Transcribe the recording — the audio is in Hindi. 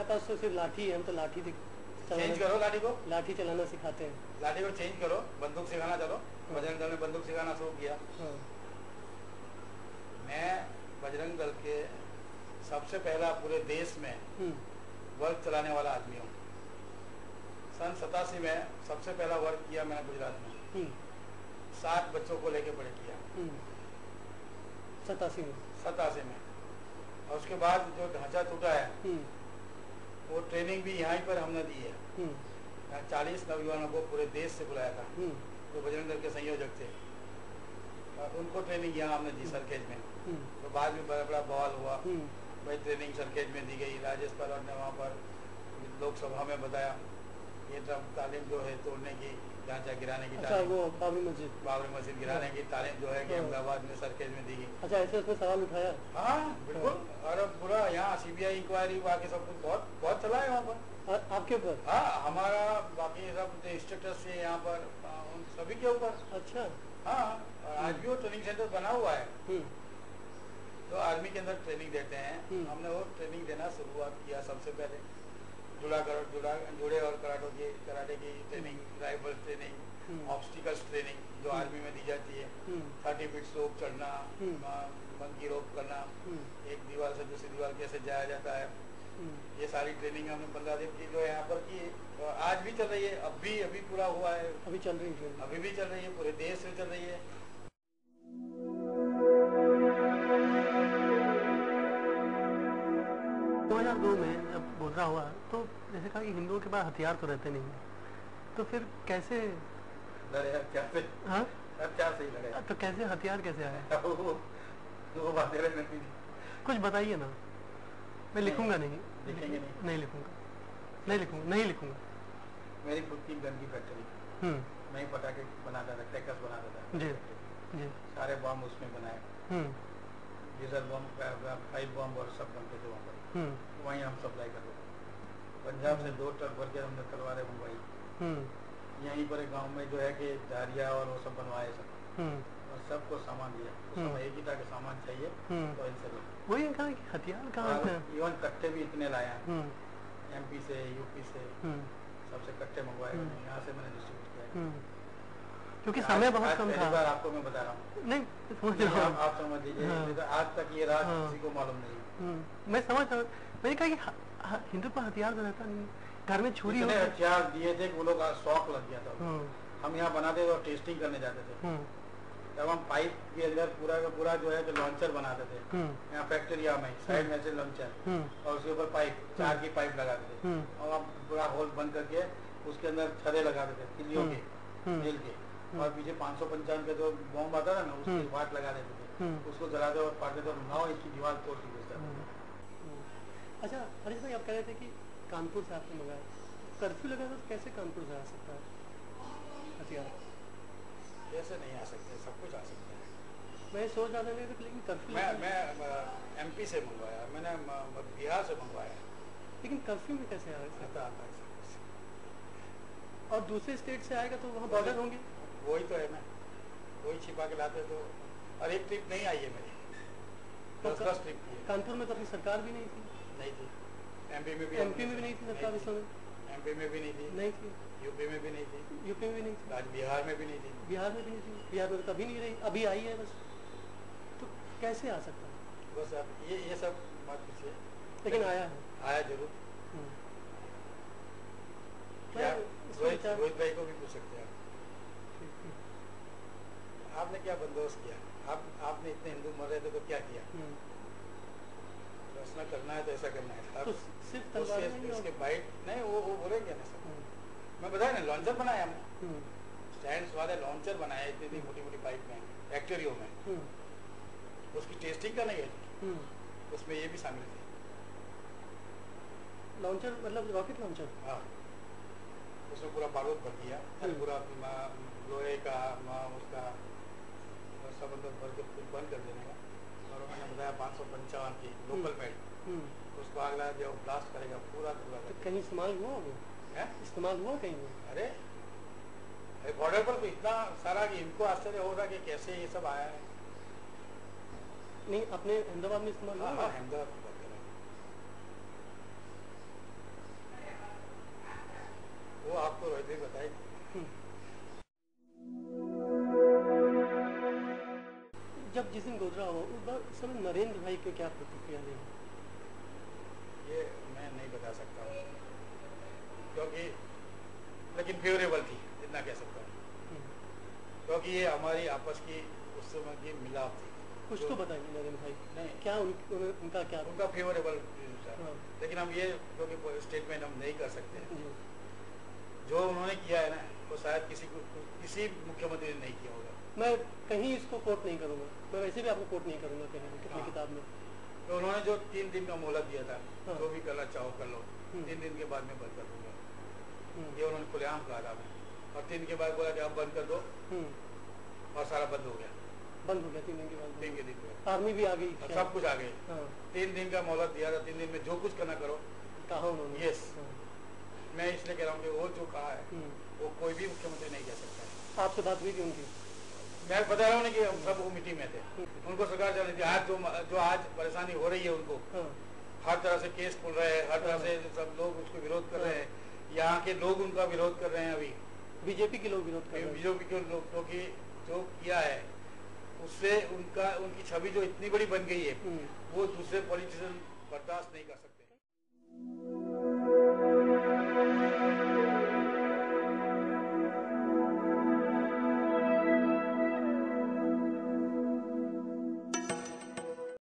पास तो सिर्फ लाठी है, हम तो लाठी चेंज करो, लाठी चलाना सिखाते हैं। लाठी को चेंज करो, बंदूक सिखाना चलो। बजरंग दल ने बंदूक सिखाना शुरू किया। मैं बजरंग दल के सबसे पहला पूरे देश में वर्क चलाने वाला आदमी हूँ। सन 87 में सबसे पहला वर्क किया मैंने गुजरात में। 7 बच्चों को लेके पढ़े किया 87 में। और उसके बाद जो ढांचा टूटा है वो ट्रेनिंग भी यहाँ पर हमने दी है। 40 नौजवानों को पूरे देश से बुलाया था जो बजरंग दल के संयोजक थे, और उनको ट्रेनिंग यहाँ हमने दी सरखेज में। तो बाद में बड़ा बड़ा बवाल हुआ, भाई ट्रेनिंग सरखेज में दी गई। राजेश पारौर ने वहाँ पर लोकसभा में बताया ये तालीम जो है तोड़ने की, ढांचा गिराने की तालीम, वो बाबरी मस्जिद गिराने की तालीम जो है कि अहमदाबाद में सरखेज में दी गई। अच्छा, ऐसे उसमें सवाल उठाया? हाँ बिल्कुल, और पूरा यहाँ CBI इंक्वायरी बाकी सब कुछ बहुत चला है वहाँ पर। आपके ऊपर? हाँ, हमारा बाकी सब जो इंस्ट्रक्टर्स थे यहाँ पर उन सभी के ऊपर। अच्छा। हाँ, और आज भी वो ट्रेनिंग सेंटर बना हुआ है। तो आर्मी के अंदर ट्रेनिंग देते हैं। हमने वो ट्रेनिंग देना शुरुआत किया सबसे पहले। जुड़े और कराटे की training, rifle training, obstacles training जो आर्मी में दी जाती है। 30 फीट रोप चढ़ना, मंकी रोप करना, एक दीवार से दूसरी दीवार कैसे जाया जाता है, ये सारी ट्रेनिंग हमने 15 दिन की जो है यहाँ पर की। तो आज भी चल रही है, अभी पूरा हुआ है, अभी चल रही है, अभी भी चल रही है, पूरे देश में चल रही है। 2002 में जब बोधरा हुआ तो जैसे कहा कि हिंदुओं के पास हथियार तो रहते नहीं, तो फिर कैसे लड़े? हाँ, हथियार से ही लड़े। तो कैसे हथियार कैसे आए? वो बातें नहीं, कुछ बताइए ना। मैं लिखूंगा नहीं, लिखेंगे नहीं लिखूंगा। मेरी खुद की गन की फैक्ट्री, मैं ही पटाखे बनाता था, क्रैकर्स बनाता था। जी। सारे बम उसमें बनाए, डीजल बम, पाइप बम और सब बनते थे वहाँ पर। वहीं हम सप्लाई करते थे। पंजाब से 2 ट्रक भर के हमने तलवारें मंगवाई। यहीं पर एक गाँव में जो है कि दारिया और वो सब बनवाए सब, और सबको सामान दिया। उस समय एक ही था कि सामान चाहिए तो इनसे लो। वही कहा कि हथियार कहाँ से? इवन कट्टे भी इतने लाए हैं, MP से, UP से, सबसे कट्टे मंगवाए। यहाँ से मैंने डिस्ट्रीब्यूट किया। क्योंकि समय बहुत कम था। बार आपको मैं बता रहा हूँ, नहीं समझ रहा हूँ, आप समझ लीजिए। आज तक ये राज किसी को मालूम नहीं। मैं समझ रहा हूँ। मैंने कहा कि हिंदू पर हथियार तो रहता नहीं, घर में छुरी होती। हथियार दिए थे, वो लोग शौक लग गया था। हम यहाँ बनाते थे और टेस्टिंग करने जाते थे। तब हम पाइप के अंदर पूरा का पूरा जो है लॉन्चर बनाते थे। यहाँ फैक्ट्रिया में साइड में से लॉन्चर, और उसके ऊपर पाइप, 4 की पाइप लगाते थे, और हम पूरा होल बंद करके उसके अंदर छड़े लगाते थे तिलियों के, मिल के, और पीछे 555 का जो बॉम्ब आता था ना, उसकी वाट लगा देते थे, उसको जलाते और पाते थे, 9 इंच की दीवार तोड़ दी जाती थी। अच्छा हरीश भाई, आप कह रहे थे कि कानपुर से आपने मंगाया, कर्फ्यू लगा तो कैसे कानपुर से आ सकता है हथियार? कैसे नहीं आ सकते, सब कुछ आ सकता है। मैं सोच रहा था लेकिन कर्फ्यू मैं MP से मंगवाया, मैंने बिहार से मंगवाया, लेकिन कर्फ्यू में कैसे आ सकता आता है? और दूसरे स्टेट से आएगा तो वहाँ बॉर्डर होंगे। वही तो है ना, वही छिपा के लाते। तो और एक ट्रिप नहीं आई है मेरी, 10 ट्रिप की है। कानपुर में तो अपनी सरकार भी नहीं थी। MP में भी नहीं थी सरकार इस समय। MP में भी नहीं थी, UP में भी नहीं थी, आज बिहार में भी नहीं थी। बिहार में तो कभी नहीं रही, अभी आई है बस। तो कैसे आ सकता है? बस अब ये सब मत पूछिए, लेकिन आया जरूर। रोहित भाई को भी पूछ सकते हैं आपने क्या बंदोबस्त किया? आपने इतने हिंदू मर रहे थे तो क्या किया? प्रश्न करना है तो ऐसा करना है। तो सिर्फ उसके बाइट नहीं, वो बोलेंगे ना सब। मैं बताया ना, लॉन्चर बनाया हमने, स्टैंड्स वाले लॉन्चर बनाए, इतनी मोटी मोटी पाइप में, फैक्ट्रियों में। उसकी टेस्टिंग करने गए, उसमें ये भी शामिल थे। लॉन्चर मतलब रॉकेट लॉन्चर? हाँ, उसमें पूरा बारूद भर दिया, पूरा लोहे का उसका सब अंदर भर के बंद कर देने का। और मैंने बताया 555 की लोकल मेड, उसको आग लगा दिया, ब्लास्ट करेगा पूरा। तो कहीं इस्तेमाल हुआ वो? इस्तेमाल हुआ कहीं? अरे बॉर्डर पर तो इतना सारा कि इनको आश्चर्य होगा कि कैसे ये सब आया है। नहीं, अपने अहमदाबाद में इस्तेमाल हुआ? अहमदाबाद अभी बताइए। जब जिस दिन गुजरा हो उस बार समय नरेंद्र भाई के क्या प्रतिक्रिया रही? ये मैं नहीं बता सकता हूँ, क्योंकि लेकिन फेवरेबल थी, इतना कह सकता हूँ, क्योंकि ये हमारी आपस की उस समय की मिलाप थी। कुछ तो बताइए नरेंद्र भाई, नहीं क्या उनका क्या? उनका फेवरेबल था। हाँ। लेकिन हम ये क्योंकि स्टेटमेंट हम नहीं कर सकते हैं। जो उन्होंने किया है ना, वो शायद किसी मुख्यमंत्री ने नहीं किया होगा। मैं कहीं इसको कोट नहीं करूंगा, मैं वैसे भी आपको कोट नहीं करूंगा कहीं अपनी हाँ। किताब में। तो उन्होंने जो 3 दिन का मोहलत दिया था, हाँ। जो भी करना चाहो कर लो, 3 दिन के बाद में बंद कर दूंगा, ये उन्होंने खुलेआम कहा था। और 3 दिन के बाद बोला कि आप बंद कर दो, और सारा बंद हो गया। बंद हो गया 3 दिन के बाद? 3 के दिन में आर्मी भी आ गई, सब कुछ आ गए। हाँ। 3 दिन का मोहलत दिया था, 3 दिन में जो कुछ करना करो, कहा उन्होंने। यस। मैं इसलिए कह रहा हूँ कि वो जो कहा है वो कोई भी मुख्यमंत्री नहीं कह सकता है। आपसे बात हुई थी उनकी? मैं बता रहा हूँ ना कि हम सब वो मीटिंग में थे। उनको सरकार चल रही थी। आज जो आज परेशानी हो रही है उनको, हर तरह से केस खुल रहे हैं, हर तरह से सब लोग उसको विरोध कर रहे हैं, यहाँ के लोग उनका विरोध कर रहे हैं। अभी बीजेपी के लोग विरोध कर रहे हैं। बीजेपी के लोग, क्योंकि जो किया है उससे उनकी छवि जो इतनी बड़ी बन गई है, वो दूसरे पॉलिटिशियन बर्दाश्त नहीं कर सकते।